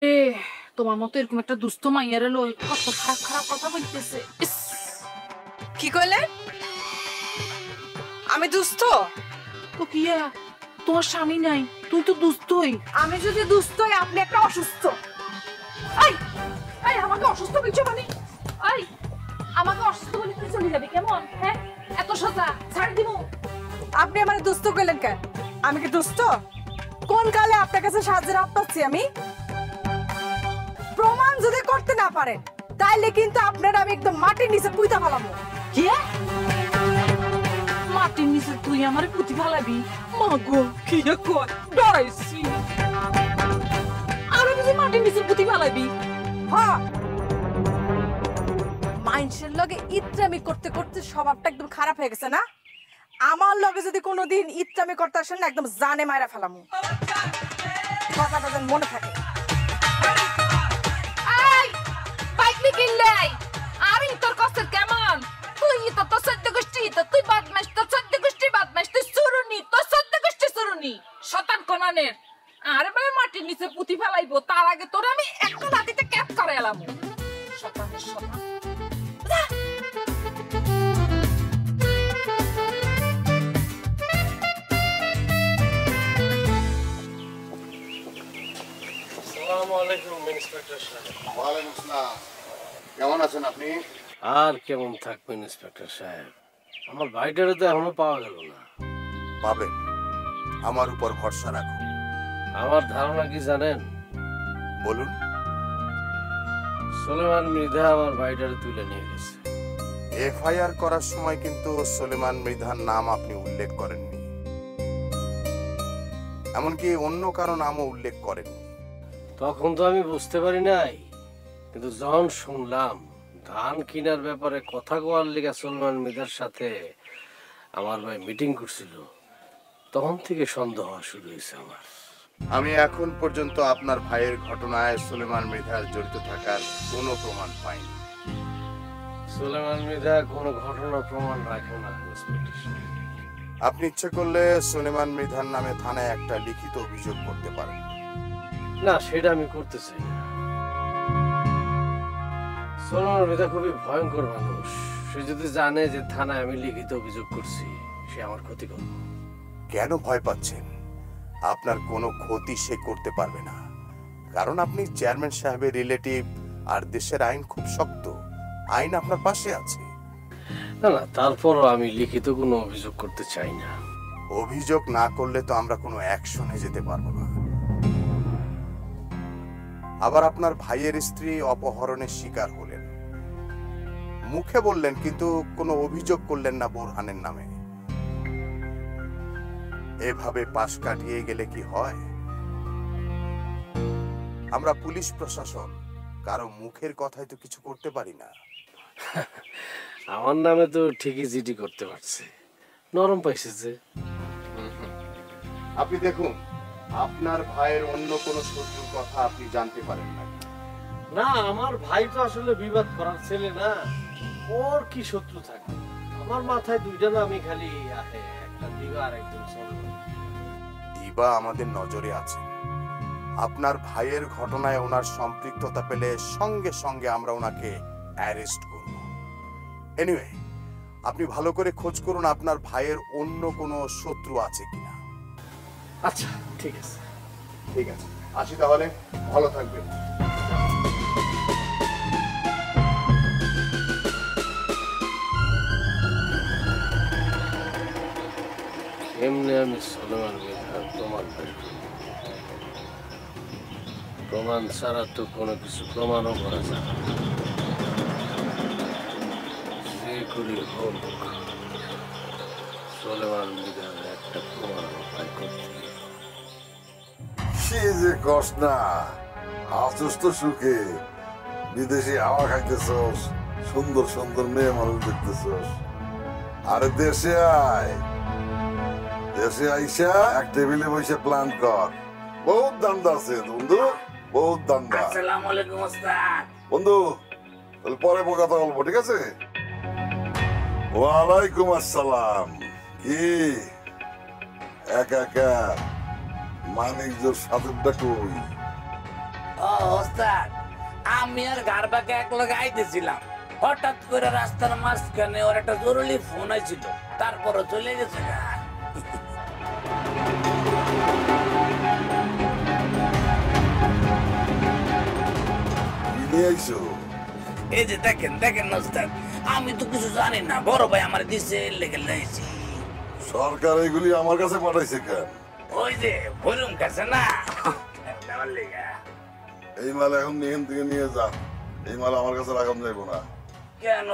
এ তোমার মতো এরকম একটা দুস্থ মাইয়ার এলো কত খারাপ খারাপ কথা বলতেছে। কি কইলেন? আমি দুস্থ? তো কি তোমার স্বামী নাই, তুই তো দুস্থই। আমি যদি দুস্থ হই, আপনি একটা অসুস্থ। আই আই আমাকে অসুস্থ বলছো মানে? আই আমাকে অসুস্থ বলে তুই চলে যাবি কেমন? হ্যাঁ এত সোজা ছাড় দিব? আপনি আমার দুস্থ কইলেন কেন? আমি কি দুস্থ? কোন কালে আপনার কাছে সাহায্যের হাত পাচ্ছি আমি? প্রমাণ যদি করতে না পারেন তাইলে কিন্তু আপনার আমি একদম মাটির নিচে পুঁতা ফেলাবো। কি মাটির নিচে তুই আমার পুঁতি ফেলাবি? মা গো কি কয়, ডরাইছি। আর বুঝি মাটির নিচে পুঁতি ফেলাবি? হ্যাঁ, মাইন্ডসের লগে ইত্রামি করতে করতে স্বভাবটা একদম খারাপ হয়ে গেছে না? আমার লগে যদি কোনোদিন ইত্রামি করতে আসেন না, একদম জানে মাইরা ফেলামু। কথাটা যেন মনে থাকে। আই বাইকলি কিনলাই আমি তোর কষ্ট কেমন? তুই তো তোর সদ্য গোষ্ঠী, তো তুই বদমাস, তোর সদ্য গোষ্ঠী বদমাস, তুই সুরুনি, তোর সদ্য গোষ্ঠী সুরুনি, শতান কোনানের। আরে ভাই মাটির নিচে পুঁতি ফেলাইবো তার আগে তোর আমি একটা রাতিতে ক্যাপ করে এলাম। শতানের শতান। আসসালামু আলাইকুম ইন্সপেক্টর সাহেব। ওয়ালাইকুম আসসালাম। কেমন আছেন আপনি? আর কেমন থাকবেন ইন্সপেক্টর সাহেব, আমার ভাইটারে তো এখনো পাওয়া গেল না। পাবেন, আমার উপর ভরসা রাখুন। আমার ধারণা কি জানেন? বলুন। সুলেমান মৃধা আমার ভাইটারে তুলে নিয়ে গেছে। এফআইআর করার সময় কিন্তু সুলেমান মৃধার নাম আপনি উল্লেখ করেননি, এমনকি অন্য কারো নামও উল্লেখ করেননি। তখন তো আমি বুঝতে পারি নাই, কিন্তু যখন শুনলাম ধান কেনার ব্যাপারে কথা কোয়ার লিগা সুলেমান মৃধার সাথে আমার ভাই মিটিং করছিল, তখন থেকে সন্দেহ হওয়া শুরু হয়েছে আমার। আমি এখন পর্যন্ত আপনার ভাইয়ের ঘটনায় সুলেমান মৃধার জড়িত থাকার কোনো প্রমাণ পাইনি। সুলেমান মৃধা কোনো ঘটনা প্রমাণ রাখে না ইন্সপেক্টর সাহেব। আপনি ইচ্ছে করলে সুলেমান মৃধার নামে থানায় একটা লিখিত অভিযোগ করতে পারেন। না, সেটা আমি করতে চাই না। সুলেমান মৃধা খুবই ভয়ঙ্কর মানুষ। সে যদি জানে যে থানায় আমি লিখিত অভিযোগ করছি, সে আমার ক্ষতি করবে। কেন ভয় পাচ্ছেন? আপনার কোনো ক্ষতি সে করতে পারবে না, কারণ আপনি চেয়ারম্যান সাহেবের রিলেটিভ, আর দেশের আইন খুব শক্ত। আইন আপনার পাশে আছে। না না, তারপরও আমি লিখিত কোনো অভিযোগ করতে চাই না। অভিযোগ না করলে তো আমরা কোনো অ্যাকশনে যেতে পারবো না। আবার আপনার ভাইয়ের স্ত্রী অপহরণের শিকার হলেন, মুখে বললেন কিন্তু কোনো অভিযোগ করলেন না বোরহানের নামে। এভাবে পাশ কাটিয়ে গেলে কি হয়? আমরা পুলিশ প্রশাসন কারো মুখের কথায় তো কিছু করতে পারি না। আমার নামে তো ঠিকই জিডি করতে পারছে, নরম পাইছে যে। আপনি দেখুন, আপনার ভাইয়ের অন্য কোনো শত্রুর কথা আপনি জানতে পারেন না। না, আমার ভাই তো আসলে বিবাদ করার ছেলে না, ওর কি শত্রু থাকে? আমার মাথায় দুইটা নামই খালি আহে, একটা দিবা আর একজন সুলেমান। দিবা আমাদের নজরে আছে। আপনার ভাইয়ের ঘটনায় ওনার সম্পৃক্ততা পেলে সঙ্গে সঙ্গে আমরা ওনাকে অ্যারেস্ট করব। এনিওয়ে, আপনি ভালো করে খোঁজ করুন আপনার ভাইয়ের অন্য কোনো শত্রু আছে কিনা। আচ্ছা ঠিক আছে। ঠিক আছে, আসি তাহলে। ভালো থাকবেন। এমনি আমি সুলেমান মৃধার প্রমাণ পাই, প্রমাণ ছাড়া তো কোনো কিছু প্রমাণও করা যায় না। যে করি হোক সুলেমান মৃধার একটা প্রমাণ উপায় করতে। কি যে কস না, আসুস তো সুখে, বিদেশি হাওয়া খাইতেছস, সুন্দর সুন্দর মেয়ে মানুষ দেখতেছস। আরে দেশে আয়, দেশে আইসা এক টেবিলে বসে প্ল্যান কর। বহুত দান্দা আছে বন্ধু, বহুত দান্দা। আসসালামু আলাইকুম ওস্তাদ। বন্ধু তাহলে পরে কথা বলবো, ঠিক আছে? ওয়ালাইকুম আসসালাম। কি একা একা মানিক জোর সাথেরটা কই? ও ওস্তাদ, আমি আর গারবাকে এক লগে আইতেছিলাম, হঠাৎ করে রাস্তার মাঝখানে ওর একটা জরুরি ফোন আইছিল, তারপরও চলে গেছে গা। কি নিয়ে আইছো? এই যে দেখেন দেখেন ওস্তাদ, আমি তো কিছু জানি না, বড় ভাই আমার দিছে লেগে লাইছি। সরকার এগুলি আমার কাছে পাঠাইছে কেন? ওই যে বলুম কাছে না দেওয়ার লেগা। এই মাল এখন এখান থেকে নিয়ে যা, এই মাল আমার কাছে রাখাম যাইব না। কেন